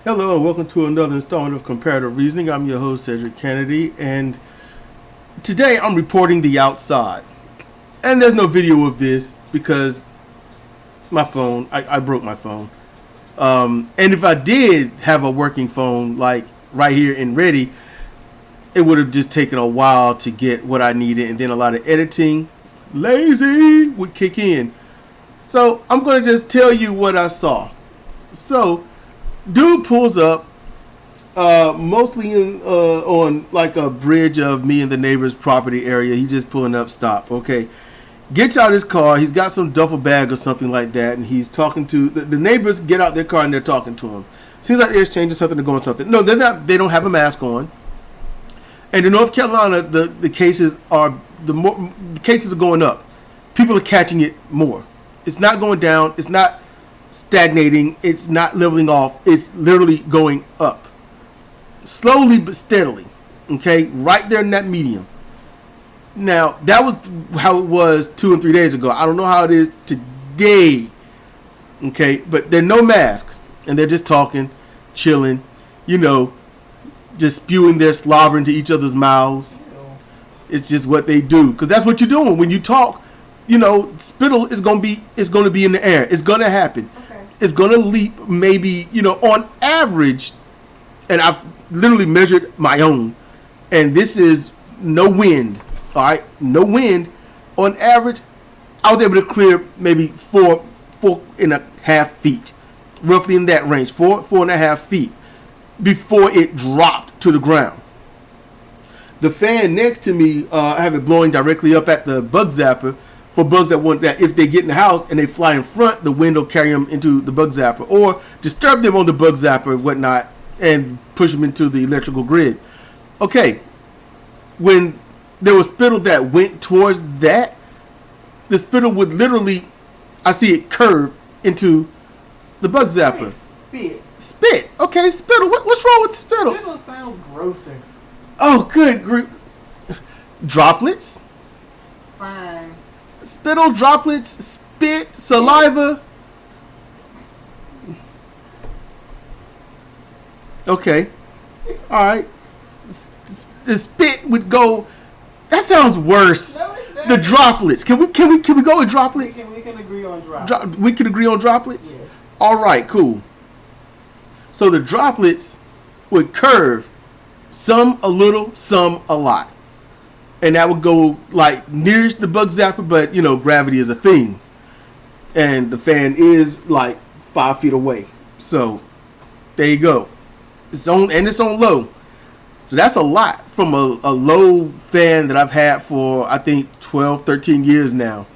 Hello and welcome to another installment of Comparative Reasoning. I'm your host, Cedric Kennedy, and today I'm reporting the outside. And there's no video of this because my phone, I broke my phone. And if I did have a working phone, like right here and ready, it would have just taken a while to get what I needed, and then a lot of editing, lazy, would kick in. So I'm going to just tell you what I saw. So, dude pulls up, mostly on like a bridge of me and the neighbor's property area. He's just pulling up, stop, okay. Gets out his car, he's got some duffel bag or something like that, and he's talking to, the neighbors get out their car and they're talking to him. Seems like they're exchanging something or going something. No, they're not, they don't have a mask on. And in North Carolina, the cases are, the cases are going up. People are catching it more. It's not going down, it's not stagnating, it's not leveling off, it's literally going up slowly but steadily, okay, right there in that medium. Now that was how it was 2 and 3 days ago. I don't know how it is today, okay, but they're no mask and they're just talking, chilling, you know, just spewing their slobber into each other's mouths. It's just what they do, because that's what you're doing when you talk. You know, spittle is gonna be in the air. It's gonna happen. Okay. It's gonna leap, maybe, you know, on average, and I've literally measured my own, and this is no wind. All right, no wind. On average, I was able to clear maybe 4.5 feet, roughly in that range, 4.5 feet, before it dropped to the ground. The fan next to me, I have it blowing directly up at the bug zapper. For bugs that want that, if they get in the house and they fly in front, the wind will carry them into the bug zapper or disturb them on the bug zapper and whatnot and push them into the electrical grid. Okay, when there was spittle that went towards that, the spittle would literally, I see it curve into the bug zapper. Spit. Okay, spittle. What's wrong with spittle? Spittle sounds grosser. Oh, good. Droplets. Fine. Spittle, droplets, spit, saliva. Okay. Alright. The spit would go. That sounds worse. No, the droplets. Can we go with droplets? We can agree on droplets. We can agree on droplets? Yes. Alright, cool. So the droplets would curve. Some a little, some a lot. And that would go like nearest the bug zapper, but you know, gravity is a thing. And the fan is like 5 feet away. So there you go. It's on low. So that's a lot from a low fan that I've had for I think 12, 13 years now.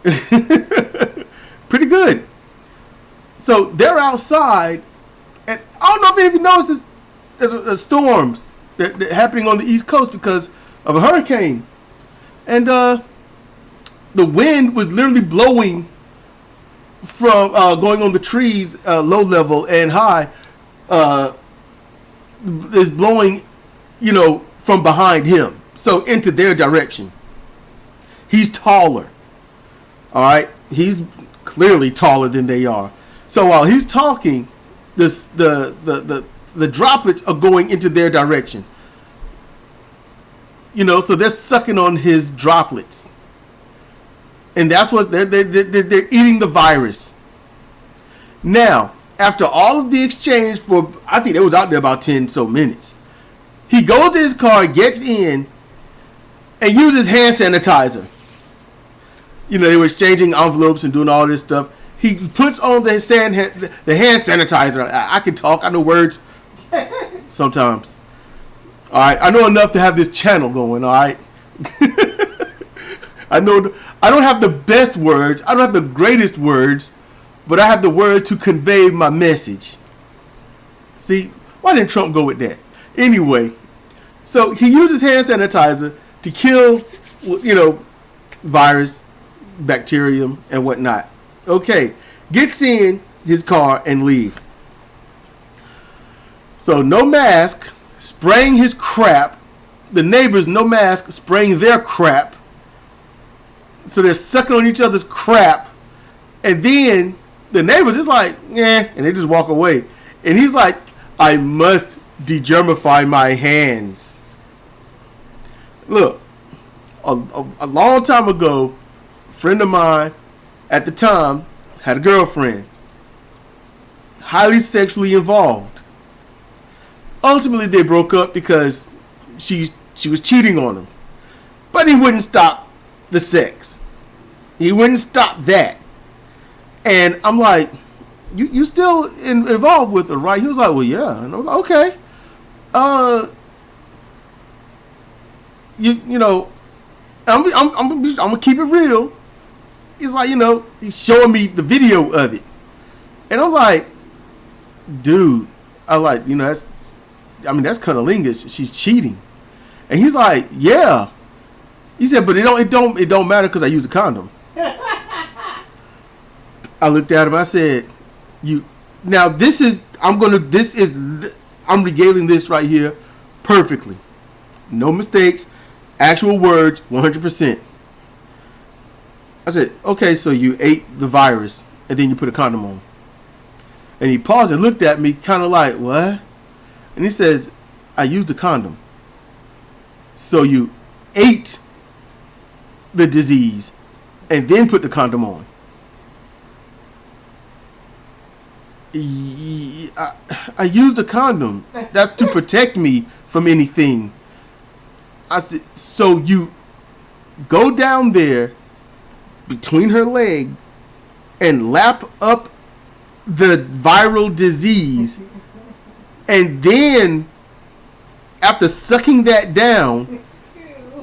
Pretty good. So they're outside, and I don't know if any of you noticed this, there's storms that happening on the East Coast because of a hurricane, and the wind was literally blowing from going on the trees, low level and high, is blowing, you know, from behind him, so into their direction. He's taller, all right. He's clearly taller than they are. So while he's talking, the droplets are going into their direction. You know, so they're sucking on his droplets, and that's what they're eating the virus. Now, after all of the exchange for, I think it was out there about 10 so minutes, he goes to his car, gets in, and uses hand sanitizer. You know, they were exchanging envelopes and doing all this stuff. He puts on the hand sanitizer. I can talk. I know words sometimes. All right, I know enough to have this channel going. All right, I know I don't have the best words. I don't have the greatest words, but I have the words to convey my message. See, why didn't Trump go with that? Anyway, so he uses hand sanitizer to kill, you know, virus, bacterium, and whatnot. Okay, gets in his car and leave. So no mask. Spraying his crap. The neighbors, no mask, spraying their crap. So they're sucking on each other's crap. And then the neighbors just like, and they just walk away. And he's like, I must degermify my hands. Look, a long time ago, a friend of mine at the time had a girlfriend, highly sexually involved. Ultimately, they broke up because she was cheating on him. But he wouldn't stop the sex. He wouldn't stop that. And I'm like, you still involved with her, right? He was like, well, yeah. And I'm like, okay. You know, I'm gonna keep it real. He's like, he's showing me the video of it, and I'm like, dude, that's cunnilingus. She's cheating, and he's like, yeah. He said, but it don't matter because I used a condom. I looked at him. I said, I'm regaling this right here perfectly, no mistakes, actual words, 100%. I said, okay, so you ate the virus and then you put a condom on. And he paused and looked at me kind of like, what? And he says, I used a condom. So you ate the disease and then put the condom on. I used a condom. That's to protect me from anything. I said, so you go down there between her legs and lap up the viral disease, and then after sucking that down,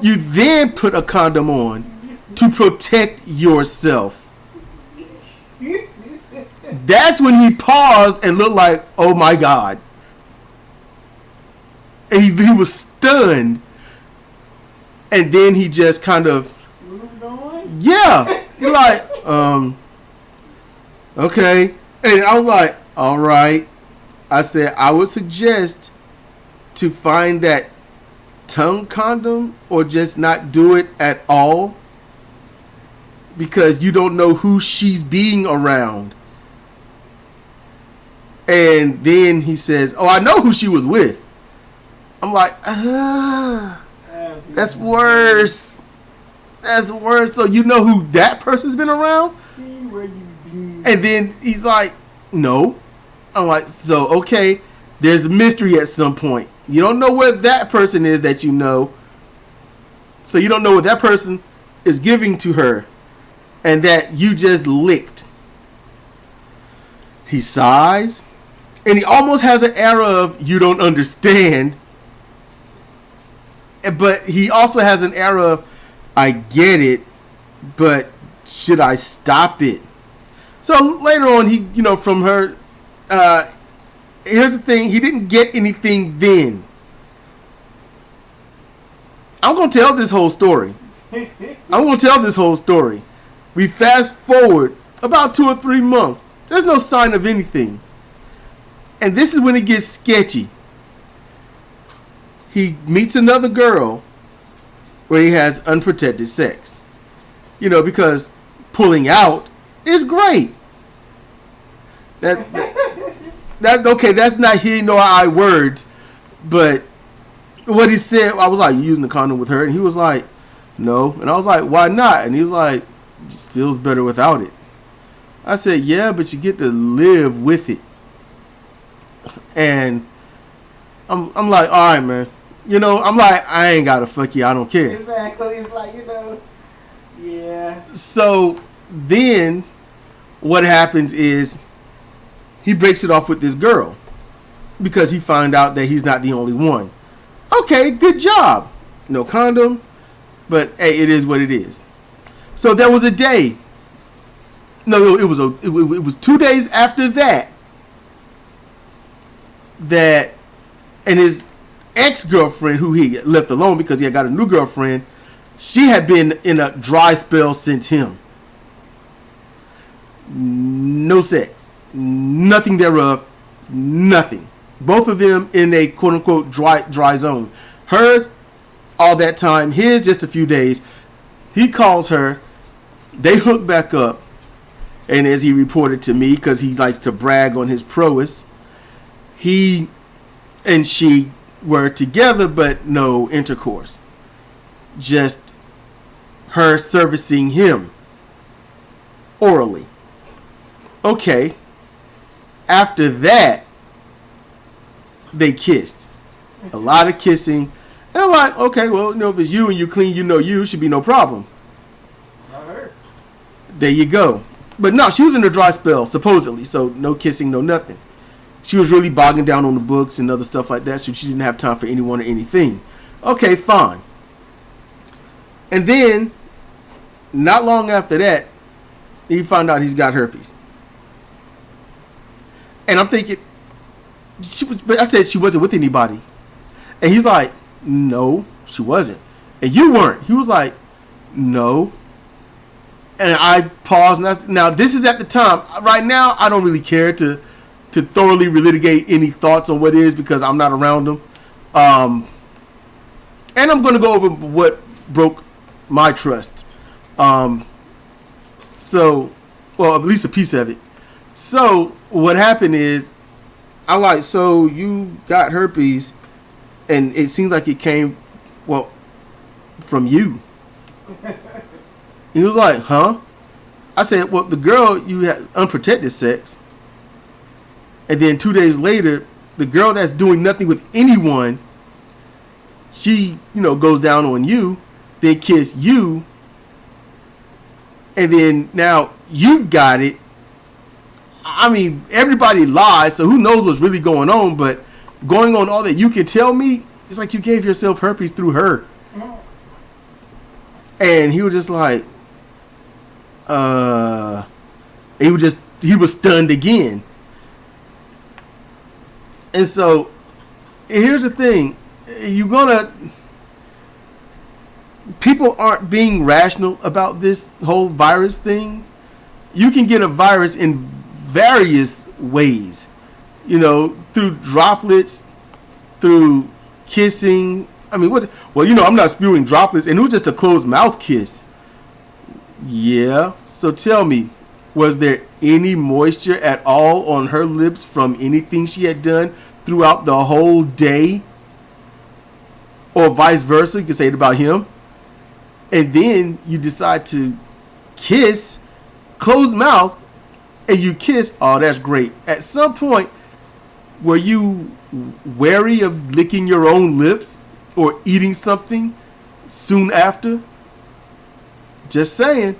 you then put a condom on to protect yourself. That's when he paused and looked like, oh my God. And he was stunned. And then he just kind of moved on? Yeah. He's like, okay. And I was like, all right. I said, I would suggest to find that tongue condom or just not do it at all, because you don't know who she's being around. And then he says, oh, I know who she was with. I'm like, that's worse. That's worse. So you know who that person's been around? See where you be. And then he's like, no. I'm like, so, okay, there's a mystery at some point. You don't know where that person is that you know. So you don't know what that person is giving to her and that you just licked. He sighs. And he almost has an air of, you don't understand. But he also has an air of, I get it, but should I stop it? So later on, he, from her, here's the thing, he didn't get anything then. I'm going to tell this whole story. We fast forward about 2 or 3 months. There's no sign of anything. And this is when it gets sketchy. He meets another girl where he has unprotected sex. Because pulling out is great. That okay, that's not he nor I words, but what he said, I was like, you using the condom with her? And he was like, no. And I was like, why not? And he was like, it just feels better without it. I said, yeah, but you get to live with it. And I'm like, all right, man. I'm like, I ain't gotta fuck you. I don't care. Exactly. It's like, yeah. So then what happens is he breaks it off with this girl because he found out that he's not the only one. Okay, good job. No condom, but hey, it is what it is. So there was a day. No, it was 2 days after that. And his ex-girlfriend, who he left alone because he had got a new girlfriend, she had been in a dry spell since him. No sex. Nothing thereof. Nothing. Both of them in a quote-unquote dry zone. Hers, all that time. His, just a few days. He calls her. They hook back up. And as he reported to me, because he likes to brag on his prowess, he and she were together, but no intercourse. Just her servicing him orally. Okay. After that, they kissed. A lot of kissing. And I'm like, okay, well, if it's you and you clean, you should be no problem. I heard. There you go. But no, she was in a dry spell, supposedly. So no kissing, no nothing. She was really bogging down on the books and other stuff like that. So she didn't have time for anyone or anything. Okay, fine. And then, not long after that, he found out he's got herpes. And I'm thinking, but I said she wasn't with anybody. And he's like, no, she wasn't. And you weren't. He was like, no. And I paused. And now, this is at the time. Right now, I don't really care to thoroughly relitigate any thoughts on what it is because I'm not around them. And I'm going to go over what broke my trust. So, well, at least a piece of it. So, what happened is, I'm like, so you got herpes, and it seems like it came, well, from you. He was like, huh? I said, well, the girl, you had unprotected sex. And then 2 days later, the girl that's doing nothing with anyone, she, goes down on you, then kiss you, and then now you've got it. I mean, everybody lies, so who knows what's really going on, but going on all that you can tell me, it's like you gave yourself herpes through her. And he was just like, he was stunned again. And so, here's the thing. People aren't being rational about this whole virus thing. You can get a virus in various ways, through droplets, through kissing. I mean, what? Well, I'm not spewing droplets, and it was just a closed mouth kiss. Yeah. So tell me, was there any moisture at all on her lips from anything she had done throughout the whole day? Or vice versa, you could say it about him. And then you decide to kiss, closed mouth, and you kiss. Oh, that's great. At some point, were you wary of licking your own lips or eating something soon after? Just saying.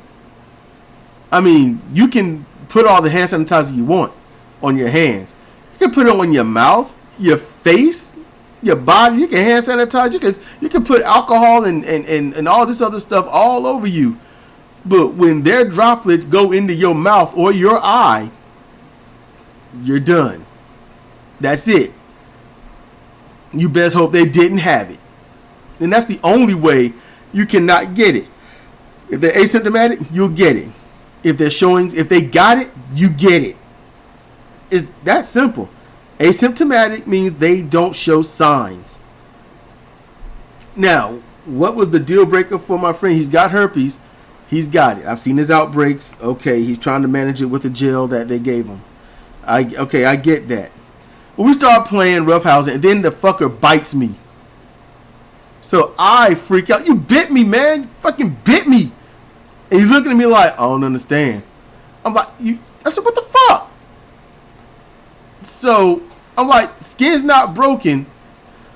I mean, you can put all the hand sanitizer you want on your hands. You can put it on your mouth, your face, your body. You can hand sanitize. You can put alcohol and all this other stuff all over you. But when their droplets go into your mouth or your eye, you're done. That's it. You best hope they didn't have it. And that's the only way you cannot get it. If they're asymptomatic, you'll get it. If they got it, you get it. It's that simple. Asymptomatic means they don't show signs. Now, what was the deal breaker for my friend? He's got herpes. He's got it. I've seen his outbreaks. Okay, he's trying to manage it with the gel that they gave him. I get that. But we start playing roughhousing, and then the fucker bites me. So I freak out. You bit me, man. You fucking bit me. And he's looking at me like, I don't understand. I'm like, I said, what the fuck? So I'm like, skin's not broken.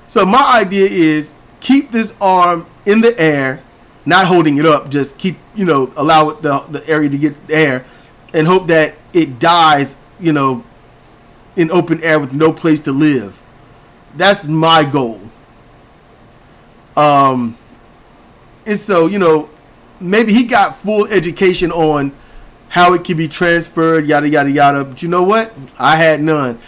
So my idea is keep this arm in the air, not holding it up. Just keep, allow it the area to get air, and hope that it dies, in open air with no place to live. That's my goal. And so, maybe he got full education on how it can be transferred, yada, yada, yada. But you know what? I had none.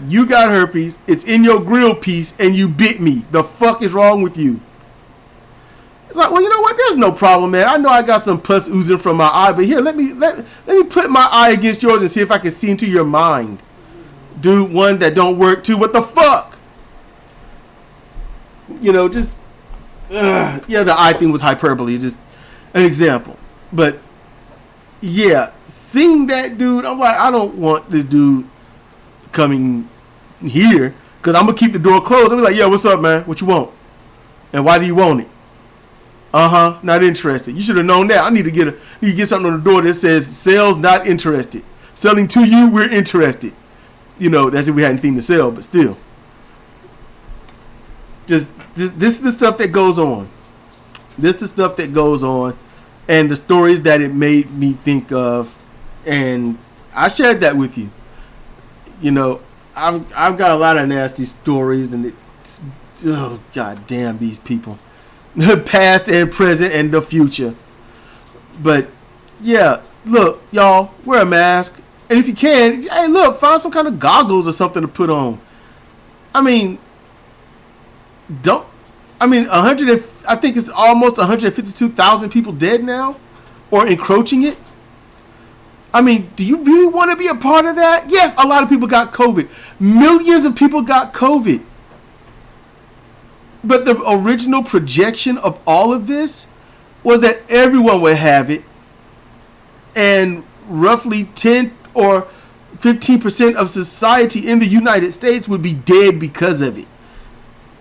You got herpes, it's in your grill piece, and you bit me. The fuck is wrong with you? It's like, well, you know what? There's no problem, man. I know I got some pus oozing from my eye, but here, let me put my eye against yours and see if I can see into your mind. Dude, one that don't work too. What the fuck? The eye thing was hyperbole. Just an example. But, yeah, seeing that dude, I'm like, I don't want this dude coming here because I'm gonna keep the door closed. I'm like, yo, what's up, man? What you want? And why do you want it? Not interested. You should have known that. I need to get something on the door that says sales not interested. Selling to you, we're interested. You know, that's if we had anything to sell, but still. Just this is the stuff that goes on. This is the stuff that goes on, and the stories that it made me think of, and I shared that with you. You know, I've got a lot of nasty stories, and it's, oh god damn these people, the past and present and the future. But yeah, look, y'all, wear a mask, and if you can, hey, look, find some kind of goggles or something to put on. I mean, I think it's almost 152,000 people dead now, or encroaching it. I mean, do you really want to be a part of that? Yes, a lot of people got COVID. Millions of people got COVID. But the original projection of all of this was that everyone would have it, and roughly 10 or 15% of society in the United States would be dead because of it.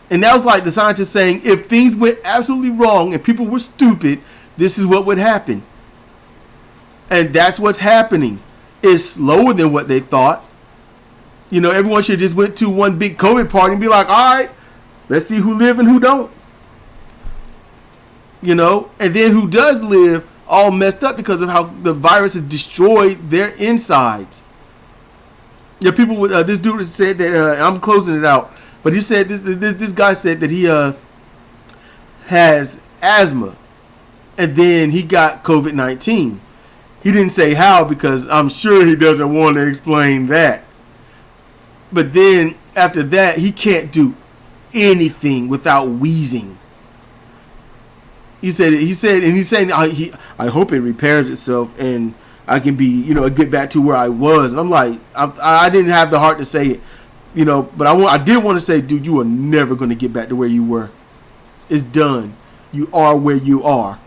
And that was like the scientists saying, if things went absolutely wrong and people were stupid, this is what would happen. And that's what's happening. It's slower than what they thought. You know, everyone should just went to one big COVID party and be like, all right, let's see who live and who don't. You know, and then who does live all messed up because of how the virus has destroyed their insides. Yeah, people with this dude said that I'm closing it out. But he said this guy said that he has asthma, and then he got COVID-19. He didn't say how because I'm sure he doesn't want to explain that. But then after that, he can't do anything without wheezing. He said, and he's saying I hope it repairs itself and I can be, get back to where I was. And I'm like, I didn't have the heart to say it. But I did want to say, dude, you are never going to get back to where you were. It's done. You are where you are.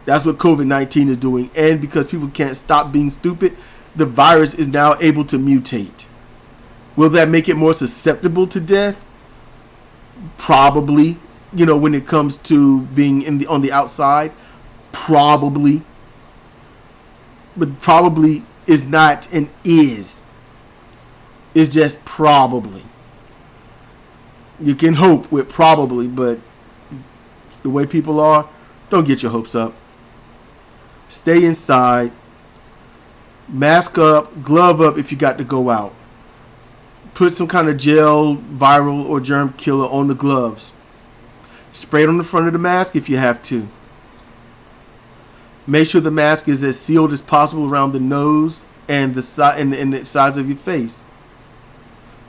That's what COVID-19 is doing. And because people can't stop being stupid, the virus is now able to mutate. Will that make it more susceptible to death? Probably. When it comes to being on the outside, probably. But probably is not and is. It's just probably. You can hope with probably, but the way people are, don't get your hopes up. Stay inside. Mask up, glove up if you got to go out. Put some kind of gel, viral, or germ killer on the gloves. Spray it on the front of the mask if you have to. Make sure the mask is as sealed as possible around the nose and the sides of your face.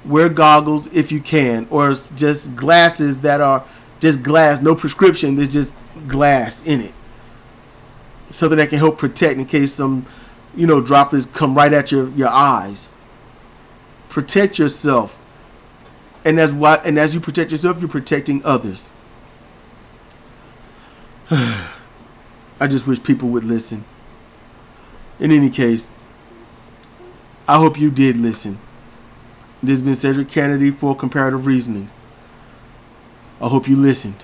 Wear goggles if you can, or just glasses that are just glass, no prescription. There's just glass in it, something that can help protect in case some, droplets come right at your eyes. Protect yourself, and as you protect yourself, you're protecting others. I just wish people would listen. In any case, I hope you did listen. This has been Cedric Kennedy for Comparative Reasoning. I hope you listened.